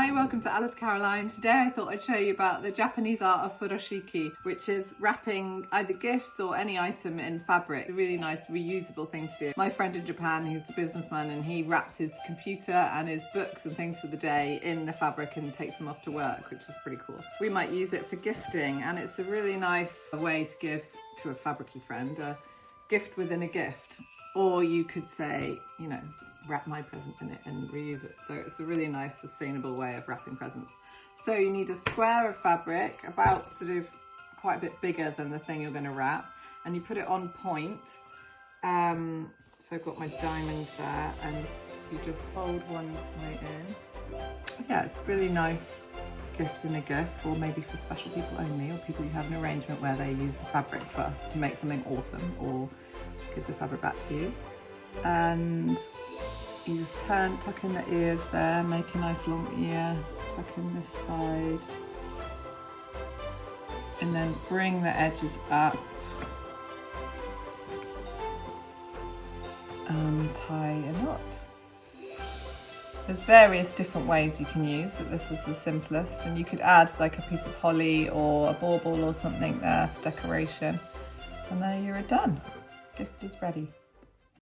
Hi, welcome to Alice Caroline. Today I thought I'd show you about the Japanese art of Furoshiki, which is wrapping either gifts or any item in fabric. A really nice reusable thing to do. My friend in Japan, he's a businessman, and he wraps his computer and his books and things for the day in the fabric and takes them off to work, which is pretty cool. We might use it for gifting, and it's a really nice way to give to a fabricy friend a gift within a gift. Or you could say, you know, wrap my present in it and reuse it. So it's a really nice sustainable way of wrapping presents. So you need a square of fabric, about sort of quite a bit bigger than the thing you're going to wrap, and you put it on point. So I've got my diamond there, and you just fold one way in. Yeah, it's a really nice gift in a gift, or maybe for special people only, or people who have an arrangement where they use the fabric first to make something awesome, or give the fabric back to you. And you just tuck in the ears there, make a nice long ear, tuck in this side, and then bring the edges up and tie a knot. There's various different ways you can use, but this is the simplest, and you could add like a piece of holly or a bauble or something there for decoration, and there you're done. Gift is ready.